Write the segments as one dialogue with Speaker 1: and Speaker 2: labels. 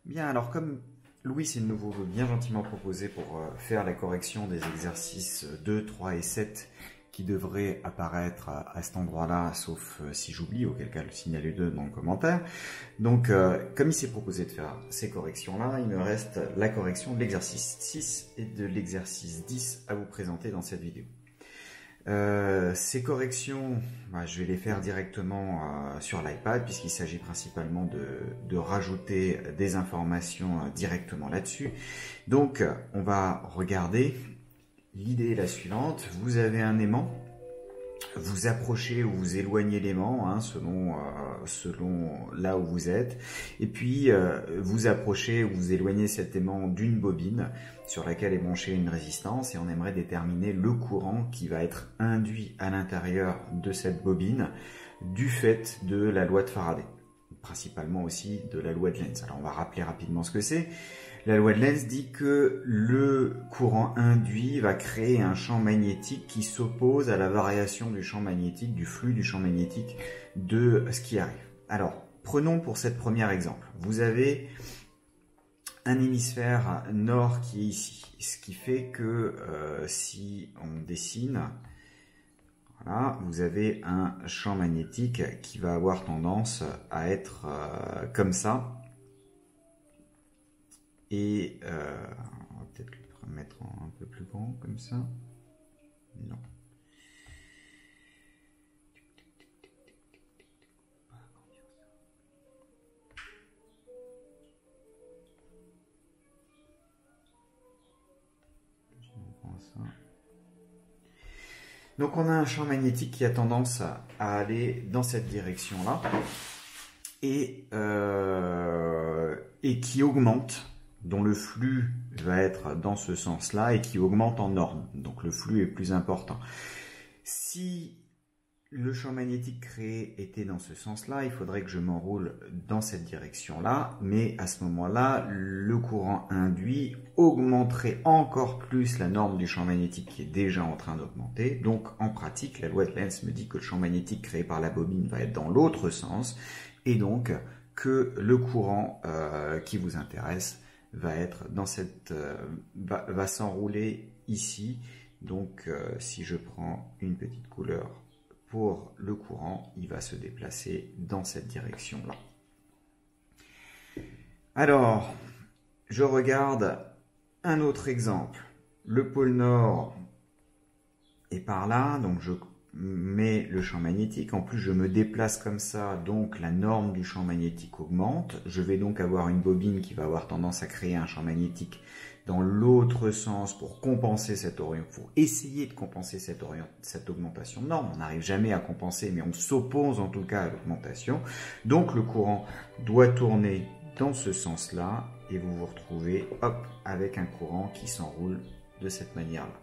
Speaker 1: Bien, alors comme Louis est de nouveau bien gentiment proposé pour faire la correction des exercices 2, 3 et 7 qui devraient apparaître à cet endroit-là, sauf si j'oublie, auquel cas le signalez 2 dans le commentaire. Donc, comme il s'est proposé de faire ces corrections-là, il me reste la correction de l'exercice 6 et de l'exercice 10 à vous présenter dans cette vidéo. Ces corrections, je vais les faire directement sur l'iPad puisqu'il s'agit principalement de rajouter des informations directement là-dessus. Donc on va regarder. L'idée est la suivante, vous avez un aimant, vous approchez ou vous éloignez l'aimant selon là où vous êtes, et puis vous approchez ou vous éloignez cet aimant d'une bobine sur laquelle est branchée une résistance, et on aimerait déterminer le courant qui va être induit à l'intérieur de cette bobine du fait de la loi de Faraday, principalement aussi de la loi de Lenz. Alors on va rappeler rapidement ce que c'est. La loi de Lenz dit que le courant induit va créer un champ magnétique qui s'oppose à la variation du champ magnétique, du flux du champ magnétique de ce qui arrive. Alors, prenons pour cette premier exemple. Vous avez un hémisphère nord qui est ici, ce qui fait que si on dessine, voilà, vous avez un champ magnétique qui va avoir tendance à être comme ça. Et on va peut-être le mettre un peu plus grand comme ça. Non. Donc on a un champ magnétique qui a tendance à aller dans cette direction-là et qui augmente, dont le flux va être dans ce sens-là et qui augmente en norme. Donc le flux est plus important. Si le champ magnétique créé était dans ce sens-là, il faudrait que je m'enroule dans cette direction-là, mais à ce moment-là, le courant induit augmenterait encore plus la norme du champ magnétique qui est déjà en train d'augmenter. Donc en pratique, la loi de Lenz me dit que le champ magnétique créé par la bobine va être dans l'autre sens, et donc que le courant qui vous intéresse va être dans cette va s'enrouler ici. Donc si je prends une petite couleur pour le courant, il va se déplacer dans cette direction là. Alors je regarde un autre exemple. Le pôle nord est par là, donc je mets le champ magnétique, en plus je me déplace comme ça, donc la norme du champ magnétique augmente. Je vais donc avoir une bobine qui va avoir tendance à créer un champ magnétique dans l'autre sens pour compenser cette orientation, pour essayer de compenser cette augmentation de norme. On n'arrive jamais à compenser, mais on s'oppose en tout cas à l'augmentation. Donc le courant doit tourner dans ce sens-là, et vous vous retrouvez avec un courant qui s'enroule de cette manière-là.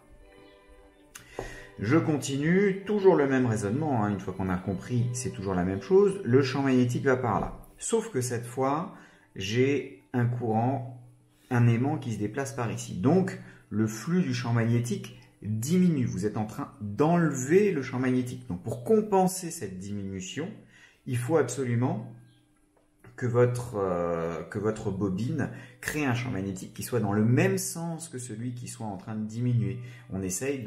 Speaker 1: Je continue, toujours le même raisonnement, une fois qu'on a compris, c'est toujours la même chose. Le champ magnétique va par là. Sauf que cette fois, j'ai un courant, un aimant qui se déplace par ici. Donc, le flux du champ magnétique diminue. Vous êtes en train d'enlever le champ magnétique. Donc, pour compenser cette diminution, il faut absolument que votre bobine crée un champ magnétique qui soit dans le même sens que celui qui soit en train de diminuer. On essaye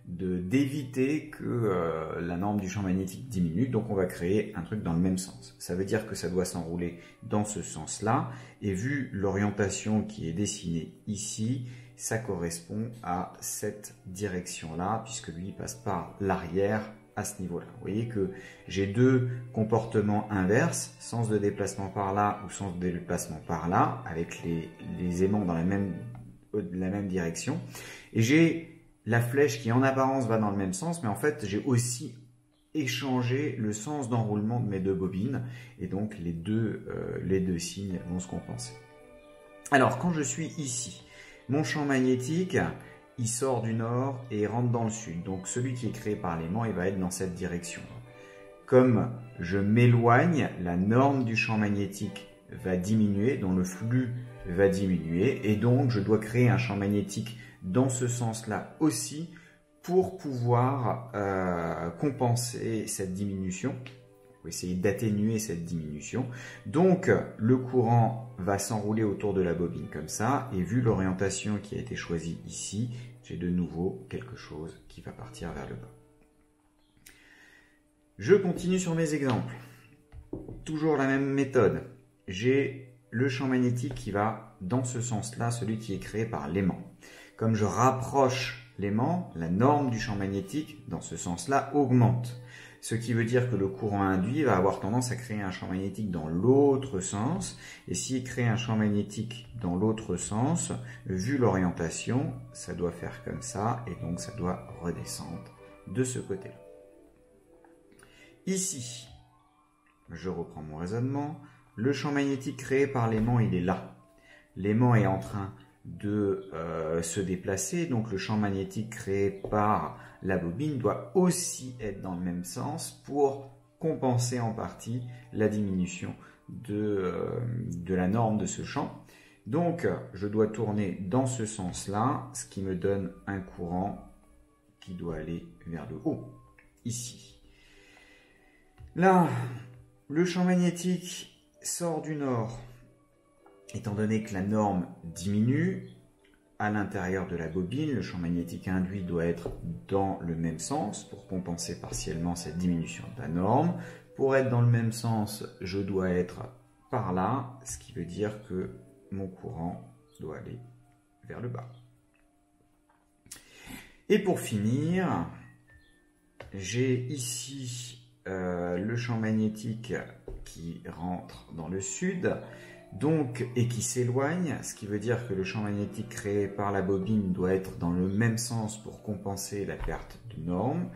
Speaker 1: d'éviter que la norme du champ magnétique diminue, donc on va créer un truc dans le même sens. Ça veut dire que ça doit s'enrouler dans ce sens-là, et vu l'orientation qui est dessinée ici, ça correspond à cette direction-là, puisque lui passe par l'arrière à ce niveau-là. Vous voyez que j'ai deux comportements inverses, sens de déplacement par là ou sens de déplacement par là, avec les aimants dans la même direction, et j'ai la flèche qui en apparence va dans le même sens, mais en fait j'ai aussi échangé le sens d'enroulement de mes deux bobines, et donc les deux signes vont se compenser. Alors quand je suis ici, mon champ magnétique il sort du nord et il rentre dans le sud, donc celui qui est créé par l'aimant il va être dans cette direction. Comme je m'éloigne, la norme du champ magnétique va diminuer, dont le flux va diminuer, et donc je dois créer un champ magnétique dans ce sens-là aussi pour pouvoir compenser cette diminution faut essayer d'atténuer cette diminution. Donc, le courant va s'enrouler autour de la bobine comme ça, et vu l'orientation qui a été choisie ici, j'ai de nouveau quelque chose qui va partir vers le bas. Je continue sur mes exemples. Toujours la même méthode. J'ai le champ magnétique qui va dans ce sens-là, celui qui est créé par l'aimant. Comme je rapproche l'aimant, la norme du champ magnétique dans ce sens-là augmente. Ce qui veut dire que le courant induit va avoir tendance à créer un champ magnétique dans l'autre sens. Et s'il crée un champ magnétique dans l'autre sens, vu l'orientation, ça doit faire comme ça et donc ça doit redescendre de ce côté-là. Ici, je reprends mon raisonnement. Le champ magnétique créé par l'aimant, il est là. L'aimant est en train de se déplacer, donc le champ magnétique créé par la bobine doit aussi être dans le même sens pour compenser en partie la diminution de la norme de ce champ. Donc, je dois tourner dans ce sens-là, ce qui me donne un courant qui doit aller vers le haut, ici. Là, le champ magnétique sort du nord, étant donné que la norme diminue à l'intérieur de la bobine, le champ magnétique induit doit être dans le même sens pour compenser partiellement cette diminution de la norme. Pour être dans le même sens, je dois être par là, ce qui veut dire que mon courant doit aller vers le bas. Et pour finir, j'ai ici le champ magnétique qui rentre dans le sud donc, et qui s'éloigne, ce qui veut dire que le champ magnétique créé par la bobine doit être dans le même sens pour compenser la perte de norme.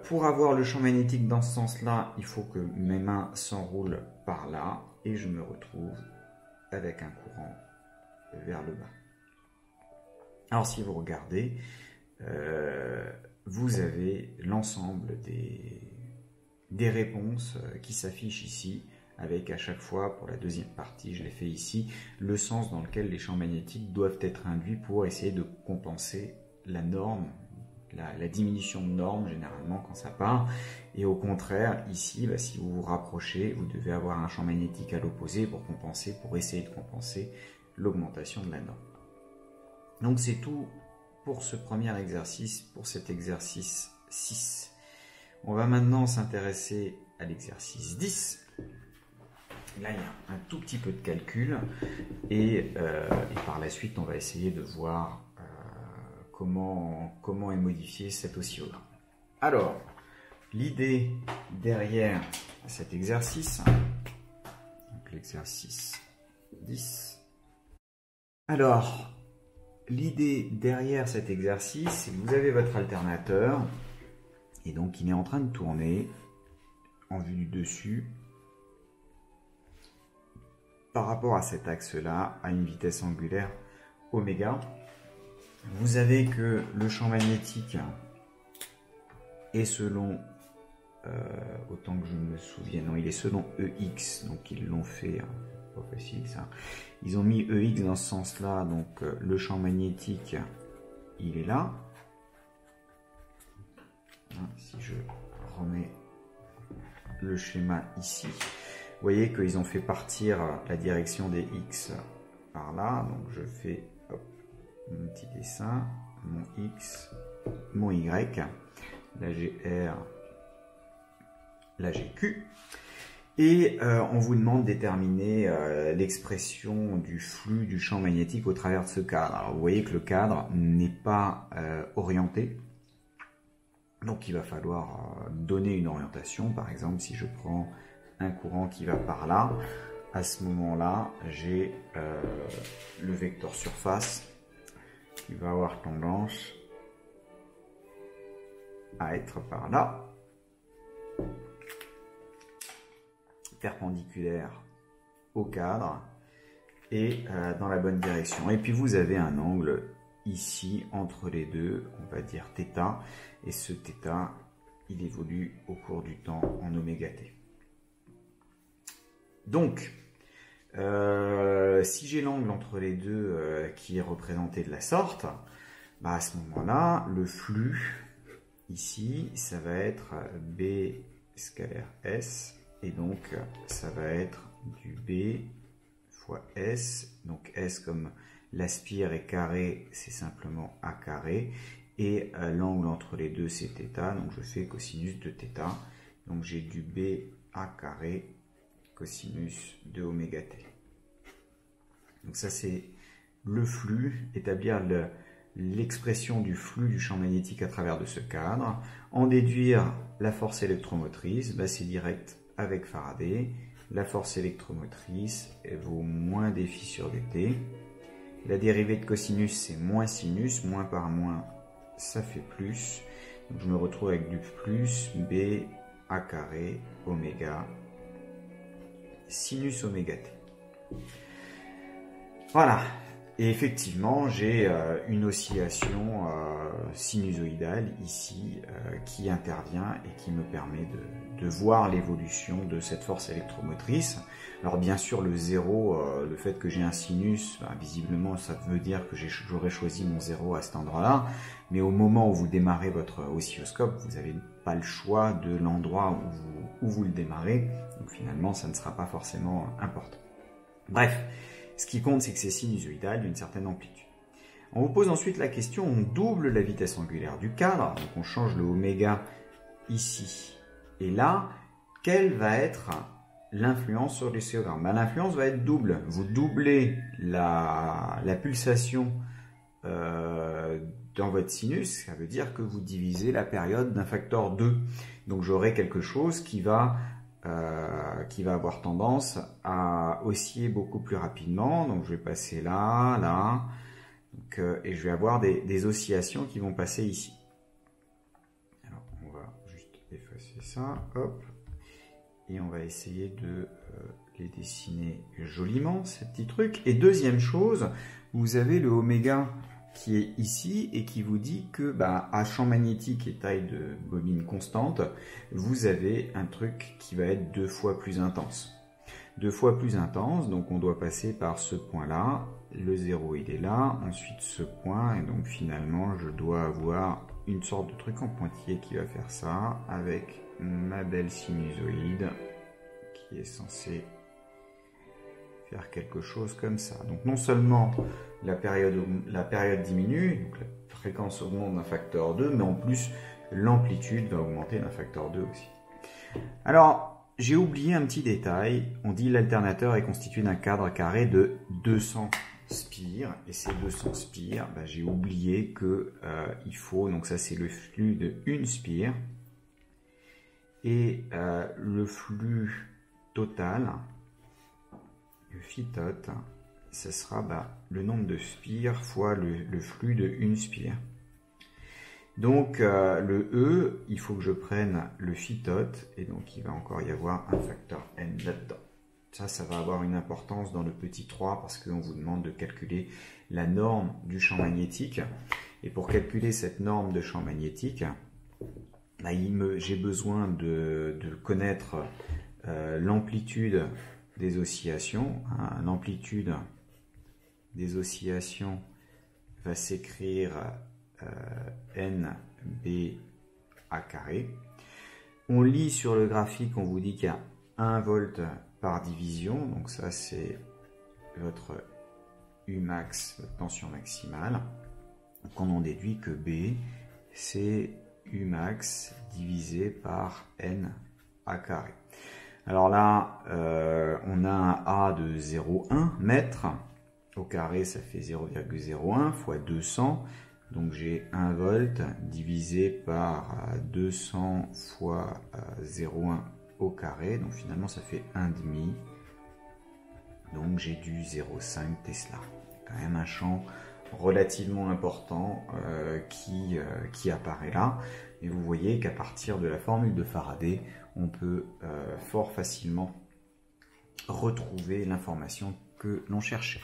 Speaker 1: Pour avoir le champ magnétique dans ce sens-là, il faut que mes mains s'enroulent par là et je me retrouve avec un courant vers le bas. Alors si vous regardez, vous avez l'ensemble des réponses qui s'affichent ici, avec à chaque fois, pour la deuxième partie, je l'ai fait ici, le sens dans lequel les champs magnétiques doivent être induits pour essayer de compenser la norme, la diminution de norme généralement quand ça part. Et au contraire, ici, si vous vous rapprochez, vous devez avoir un champ magnétique à l'opposé pour essayer de compenser l'augmentation de la norme. Donc c'est tout pour ce premier exercice, pour cet exercice 6. On va maintenant s'intéresser à l'exercice 10. Là, il y a un tout petit peu de calcul et par la suite, on va essayer de voir comment est modifié cet oscillogramme. Alors, l'idée derrière cet exercice, donc l'exercice 10. Alors, l'idée derrière cet exercice, c'est que vous avez votre alternateur et donc il est en train de tourner en vue du dessus par rapport à cet axe-là, à une vitesse angulaire oméga. Vous avez que le champ magnétique est selon, autant que je me souvienne, non, il est selon EX, donc ils l'ont fait, pas facile ça. Ils ont mis EX dans ce sens-là, donc le champ magnétique, il est là. Si je remets le schéma ici, vous voyez qu'ils ont fait partir la direction des X par là. Donc je fais hop, mon petit dessin, mon X, mon Y, la GR, la GQ. Et on vous demande de déterminer l'expression du flux du champ magnétique au travers de ce cadre. Alors vous voyez que le cadre n'est pas orienté. Donc il va falloir donner une orientation. Par exemple, si je prends un courant qui va par là, à ce moment-là, j'ai le vecteur surface qui va avoir tendance à être par là, perpendiculaire au cadre et dans la bonne direction. Et puis vous avez un angle ici entre les deux, on va dire θ, et ce θ, il évolue au cours du temps en oméga t. Donc, si j'ai l'angle entre les deux qui est représenté de la sorte, à ce moment-là, le flux, ici, ça va être B scalaire S, et donc ça va être du B fois S, donc S comme l'aspire est carré, c'est simplement A carré, et l'angle entre les deux c'est θ, donc je fais cosinus de θ, donc j'ai du B A carré cosinus de oméga t. Donc ça c'est le flux, établir l'expression du flux du champ magnétique à travers de ce cadre. En déduire la force électromotrice, c'est direct avec Faraday. La force électromotrice vaut moins dφ sur dt. La dérivée de cosinus, c'est moins sinus. Moins par moins, ça fait plus. Donc je me retrouve avec du plus b a carré oméga sinus oméga t. Voilà. Et effectivement, j'ai une oscillation sinusoïdale ici qui intervient et qui me permet de voir l'évolution de cette force électromotrice. Alors bien sûr, le zéro, le fait que j'ai un sinus, visiblement, ça veut dire que j'aurais choisi mon zéro à cet endroit-là. Mais au moment où vous démarrez votre oscilloscope, vous n'avez pas le choix de l'endroit où vous le démarrez. Donc finalement, ça ne sera pas forcément important. Bref. Ce qui compte, c'est que c'est sinusoïdal d'une certaine amplitude. On vous pose ensuite la question, on double la vitesse angulaire du cadre, donc on change le oméga ici et là. Quelle va être l'influence sur l'oscillogramme? L'influence va être double. Vous doublez la pulsation dans votre sinus, ça veut dire que vous divisez la période d'un facteur 2. Donc j'aurai quelque chose qui va avoir tendance à osciller beaucoup plus rapidement. Donc je vais passer là, là, donc, et je vais avoir des oscillations qui vont passer ici. Alors on va juste effacer ça, hop, et on va essayer de les dessiner joliment, ces petits trucs. Et deuxième chose, vous avez le oméga qui est ici et qui vous dit que à champ magnétique et taille de bobine constante, vous avez un truc qui va être 2 fois plus intense. 2 fois plus intense, donc on doit passer par ce point-là. Le 0 il est là, ensuite ce point, et donc finalement je dois avoir une sorte de truc en pointillé qui va faire ça, avec ma belle sinusoïde qui est censée faire quelque chose comme ça. Donc non seulement la période diminue, donc la fréquence augmente d'un facteur 2, mais en plus l'amplitude va augmenter d'un facteur 2 aussi. Alors, j'ai oublié un petit détail, on dit l'alternateur est constitué d'un cadre carré de 200 spires, et ces 200 spires, j'ai oublié que il faut, donc ça c'est le flux de 1 spire, et le flux total, le phi tot, ce sera le nombre de spires fois le flux de 1 spire. Donc le E, il faut que je prenne le phi tot, et donc il va encore y avoir un facteur n là-dedans. Ça va avoir une importance dans le petit 3 parce qu'on vous demande de calculer la norme du champ magnétique. Et pour calculer cette norme de champ magnétique, j'ai besoin de connaître l'amplitude des oscillations. L'amplitude des oscillations va s'écrire NB A carré. On lit sur le graphique, on vous dit qu'il y a 1 volt par division, donc ça c'est votre Umax, votre tension maximale. Donc on en déduit que B c'est Umax divisé par N A carré. Alors là, on a un A de 0,1 mètre. Au carré, ça fait 0,01 fois 200. Donc j'ai 1 volt divisé par 200 fois 0,1 au carré. Donc finalement, ça fait 1,5. Donc j'ai du 0,5 Tesla. Quand même un champ relativement important qui apparaît là. Et vous voyez qu'à partir de la formule de Faraday, on peut fort facilement retrouver l'information que l'on cherchait.